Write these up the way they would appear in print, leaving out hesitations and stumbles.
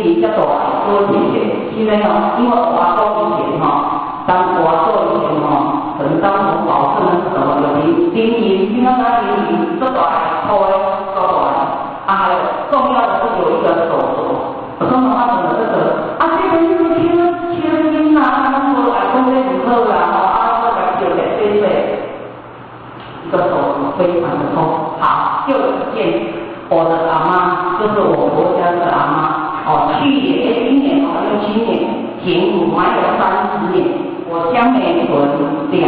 比较大，多一点。现在哦，因为我阿公以前当我阿公以前可能当我保证的时候，有零听到他零这大头的这大，还有重要的是有一个手镯。我说他怎么这个这个是贴金啦，他说阿公在不好啦，这个就在这一个手镯非常的痛。好，就一件。我的阿妈就是我国家的阿妈今年67年减股买了30年，我将美存掉，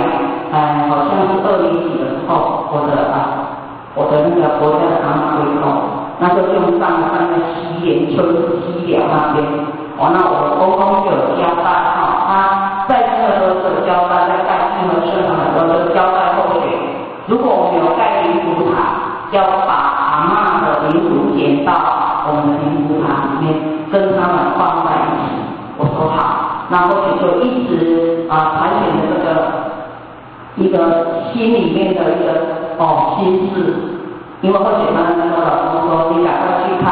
好像是20几的时候，我的那个国家的阿妈回头，那就用上了那个西岩村西寮那边，那我公公就有交代他在这个时候就交代，在盖清河市场的时候就交代后学，如果我们有盖灵骨塔，要把阿嬷的灵骨捡到我们的灵骨塔里面，跟他们放在一起。我说好，那后续就一直传承的这个一个心里面的一个心事，因为后续呢，那个老公说你赶快去看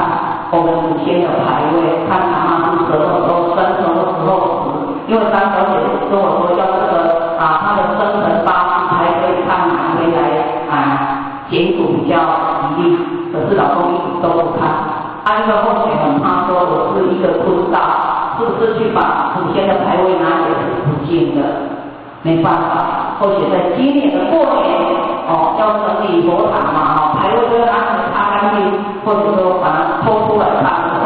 我们祖先的牌位，看阿嬷是什么时候生，什么时候死，因为张小姐跟我说要这个她的生辰八字才可以看哪一天来捡骨比较吉利，可是老公一直都不看。因为后续很怕说我是一个坤道，是不是去把祖先的牌位拿也是不见的，没办法。后续在今年的过年要整理佛堂嘛牌位就要拿起来擦干净，或者说把它抽出来看之后，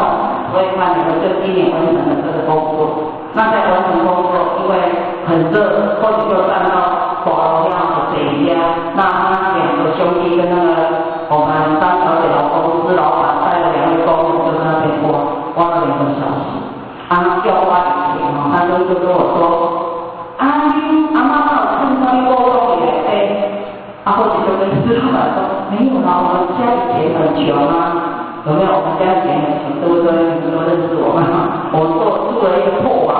所以看你们就今年完成了这个工作。那在完成工作，因为很热，后续就站到保料的这一家，那他2个兄弟跟那个我们张小姐老公是老板带了2位工人就在那边挖了2个小时，要花点钱他就跟我说，你阿妈有趁关沟通也后续就跟师老板说，没有啦，我们家以前很穷有没有？我们家以前很穷，对不对？你们都认识我们我住了一个破房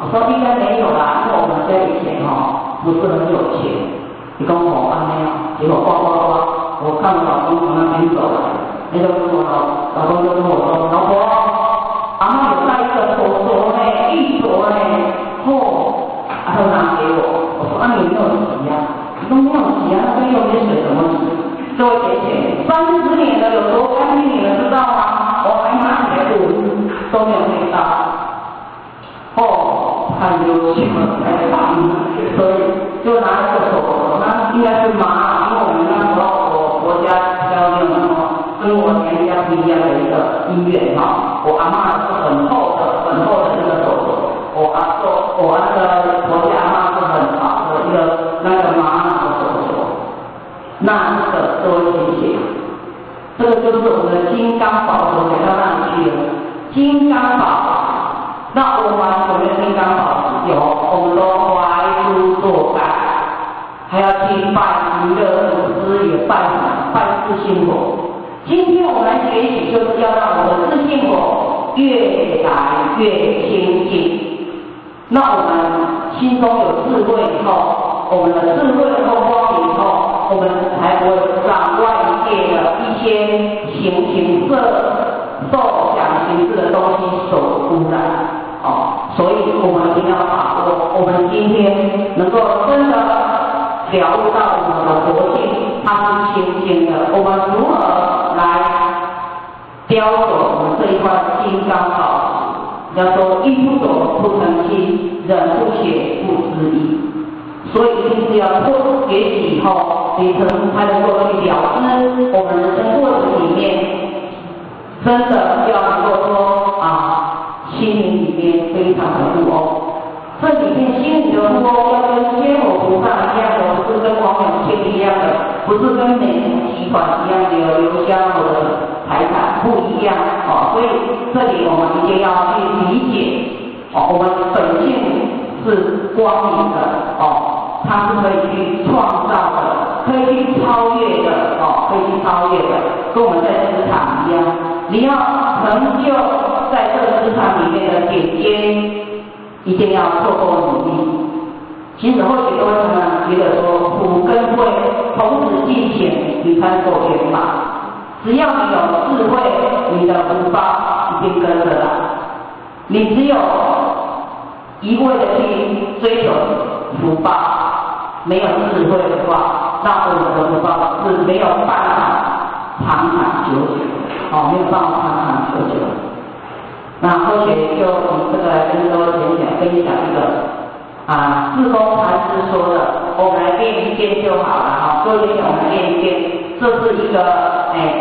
我说应该没有啦，因为我们家以前不是很有钱。你跟我没有，结果我看我老公从那边走来，那就跟我老公就跟我说，老婆，阿嬷有带一个手镯呢，玉镯呢，他就拿给我，我说你有没有洗呀？他说没有洗啊，那边用点水怎么洗？给我点钱，30年了，有多干净你们知道吗？我还拿起来闻都没有味道，太优秀了，太棒了，所以就拿一个手镯，那应该是麻，因为我们那时候我国家比较没有那么跟我娘家不一样的一个医院我阿嬷是很厚的那个手镯，我那个国家阿嬷是很薄的一个那个麻的手镯，那这个各位谢谢，这个就是我们的金刚宝镯给到那里去了，金刚宝。那我们有没有金刚宝？有，我们都怀书做拜，还要去拜弥勒祖师，也拜自信佛。今天我们来学习，就是要让我们的自信佛越来越清净。那我们心中有智慧以后，我们的智慧透光以后，我们才不会让外界的一些形色、受想行识的东西所污染。所以我们一定要把握，我们今天能够真的了悟到我们的佛性，它是清净的。我们如何来雕琢我们这一块金刚宝石？要说一不懂不成器，人不学不知义。所以一定是要多学习以后，你才能够去了知我们人生过程里面，真的要能够说心灵里面非常的富翁，这里面心灵的富翁要跟天佛菩萨一样的，不是跟王永庆一样的，不是跟美图集团一样的刘香火的财产不一样所以这里我们一定要去理解我们本性是光明的它是可以去创造的，可以去超越的可以去超越的，跟我们在职场一样，你要成就在这个职场里面的顶尖，一定要做够努力。其实或许各位可能觉得说苦跟慧同时进行，你才能够圆满。只要你有智慧，你的福报病根的啦。你只有一味的去追求福报，没有智慧的话，那我们的福报是没有办法长长久久，没有办法长长久久。那后学就以这个来跟各位分享一个智公禅师说的，我们来练一遍就好了各位学我们练一遍，这是一个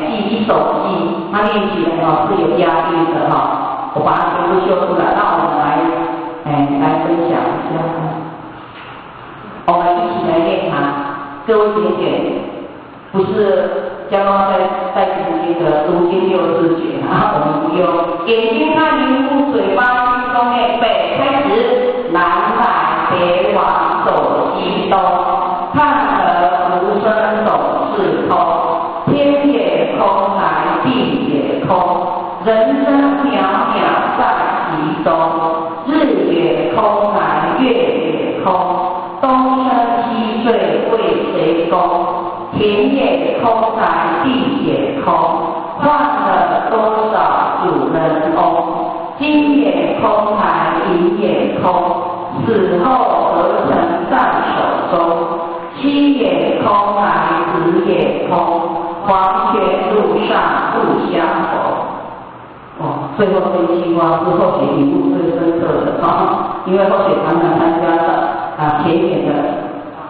记忆手记，它练起来是有押韵的我把它全部修出来，那我们来分享一下，我们一起来练它。各位学姐，不是刚刚在读经的读经60节我们不用眼睛看云雾，嘴巴去东北开始，南来北往走西东，看得无声总是空，天也空来地也空，人生渺渺在其中，日也空来月也空，东升西坠为谁功？田也空来地也空，换了多少主人翁？金也空来银也空，死后何曾在手中？妻也空来子也空，黄泉路上不相逢。最后这一句话是后学题目最深刻的因为后学常常参加了田野的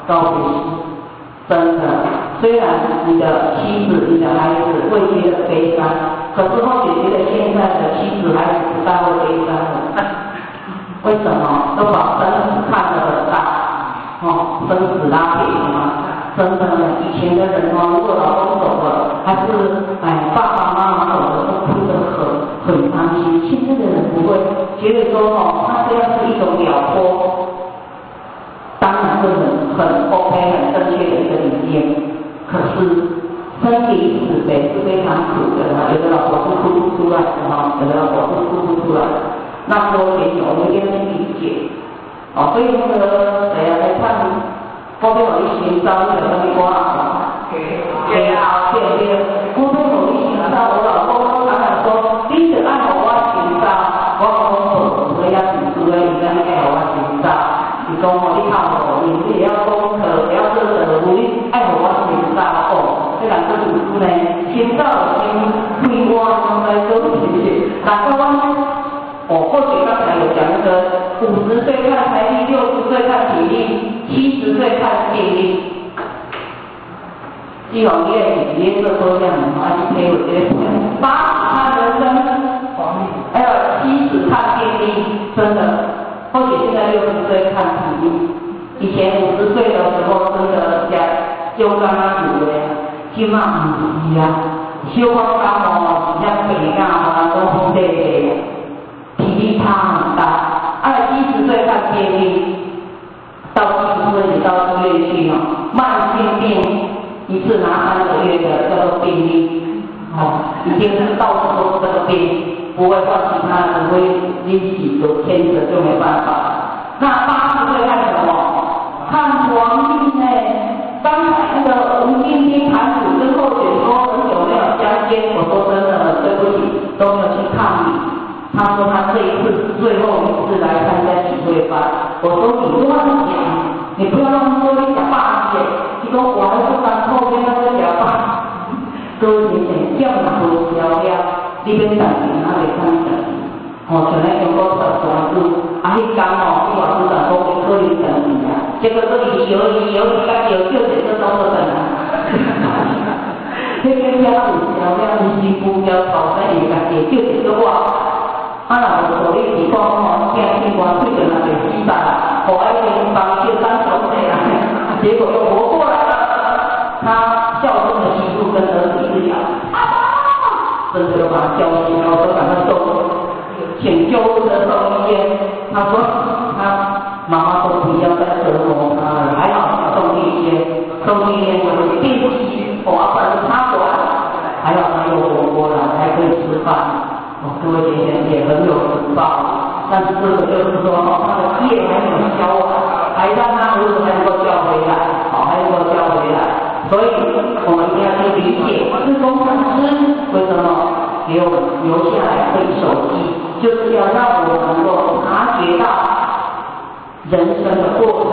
告别式，真的，虽然你的妻子、你的孩子会觉得悲伤，可是后学觉得现在的妻子、孩子不大会悲伤了。为什么？都把生死看得很大，生死拉铁真的，以前的人如果老公走了，还是爸爸妈妈走了，都哭得很伤心。现在的人不会，觉得说他这样是一种了脱，当然是很 OK 很正确的一个理念。可是生离死别是非常苦的有的老婆是哭不出来的有的老婆是哭不出来的。那多学习，我们一定要去理解。所以那个谁来看，高边有一寻找那个什么歌对，高边有一寻找，我老公常常说，你就爱我寻找，我讲所以要读书的，你跟爱我寻找。你讲你靠我，你也要功课，不要做任务，你爱我寻找这两个读书呢，寻找心开我来做事情，哪个或许刚才有讲那个50岁看财力，60岁看体力，70岁看定力。基本业也是说这样的，80我觉得80看人生，还有70看定力，真的。或许现在60岁看体力，以前50岁的时候真的就刚刚以为，今嘛不是小光刚是像北港都风对。体力差很大，70岁看电力，到70岁你到医院去慢性病一次拿3个月的叫做病历，已经是到处都是这个病，不会换其他的，不会引起有牵扯就没办法。那80岁看什么？看黄历呢？刚才那个吴晶晶坛主跟后学说很久没有相见，我说真的对不起，都没有去看你。他说他这一次是最后一次来参加体会班，我说你乱讲，你不要乱说，你讲大些，你说我还不当后面那个讲吧，各位姐姐，这样多销量，你别等你，那别看等你，像那中国特专注，迄天你话主任讲你可能等你结果这里有就这个都不等这个家有销量，你是不要搞在你家己就这个话。若无道理是讲惊天官对着人就死啦，互爱情帮就当小姐啦，结果又活过来了。他孝顺的媳妇跟儿子一直讲，真的又把他叫醒，然后都把他送，请救护车送医院。他说他妈妈都不要再折磨他了，还好送医院，送医院我们定期把他管，还好他又活过来，还可以吃饭。各位姐姐也很有福报，但是这个就是说他的业还没有消完，还让他儿子还能够叫回来，还能够叫回来。所以我们一定要去理解，是工程师为什么给我们留下来的一手机，就是要让我们能够察觉到人生的过程，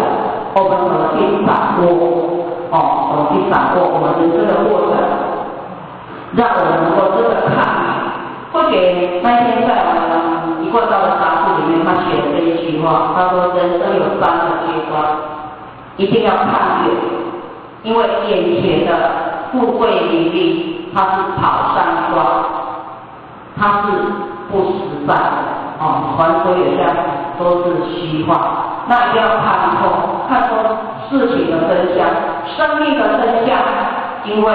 我们怎么去掌握，怎么去掌握我们人生的过程，让我们能够真的看。或许那一天在我们一贯道的杂志里面，他写了这一句话，他说人生有3个阶段，一定要看远，因为眼前的富贵名利，它是草上霜，它是不实在的，传说有像都是虚话，那一定要看透，看透事情的真相，生命的真相，因为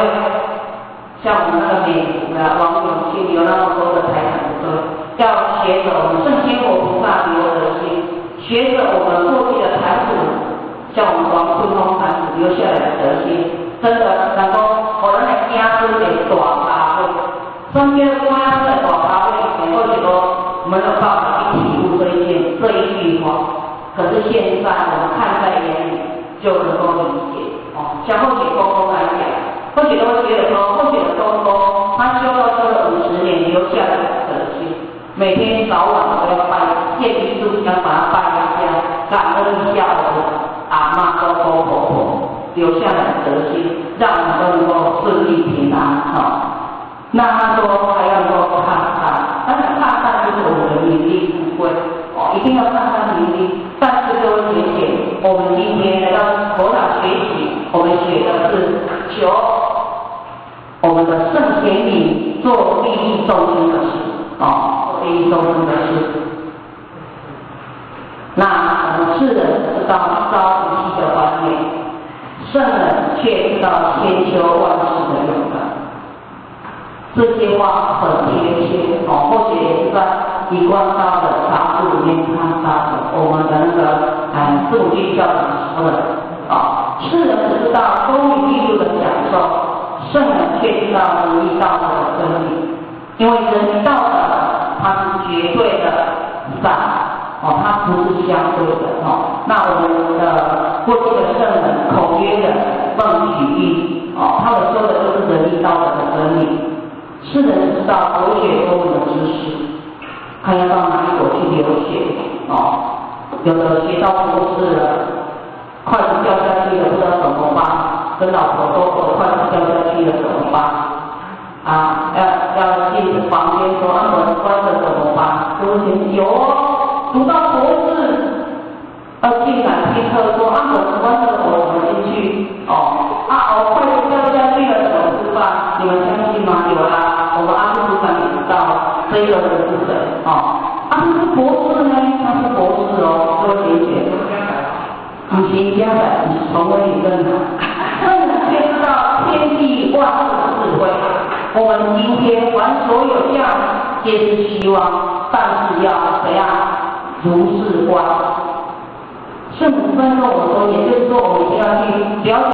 像我们那个美国的王永庆有那么多的财产不对，要学着我们圣仙佛菩萨留的心，学着我们过去的禅祖，像我们王顺峰禅祖留下来的德心，真的能够我们的家族的大发挥，身边的家族的大发挥，能够许多没有办法去体悟这一句话，可是现在我们看在眼里就能够理解，像或许公公来讲。或许都觉得说，或许的公公他修了50年，留下来的德心，每天早晚都要拜谢天柱，要把它拜一下，感恩一下我的阿嬷、公公、婆婆留下来的德心，让我们都能够顺利平安。那他说还要能够看淡，但是看淡就是我们的名利富贵，一定要看淡名利。但是各位学姐，我们今天来到佛堂学习，我们学的是求我们的圣贤里做利益众生的事，做利益众生的事。那我们世人知道朝夕的观念，圣人却知道千秋万世的永恒。这些话很贴切，或许也是在一贯道的杂志里面看到的，我们的那个四五句教长说的，世人只知道功名利禄的享受。圣人却知道仁义道德的真理，因为仁义道德它是绝对的善，它不是相对的。那我们的过去的圣人口曰仁，奉取义，他们说的就是仁义道德的真理。世人知道博学多闻的知识，看要到哪一国去留学，有的学到博士了，筷子掉下去了，不知道怎么办。跟老婆说，我的筷子掉下去了怎么办？要进房间说，我的筷子怎么办？对不起，有读到博士，要进来进课说，我的筷子我怎么进去？我筷子掉下去了怎么吃饭？你们相信吗？有啦，我们阿叔组长也知道这个人是谁。他是博士呢，他是博士各位学姐。不行，家的，你是从未认的。圣人却知道天地万物的智慧。我们今天还所有相，皆是希望，但是要怎样如是观。圣人跟我们说，也就是说，我们一定要去了解。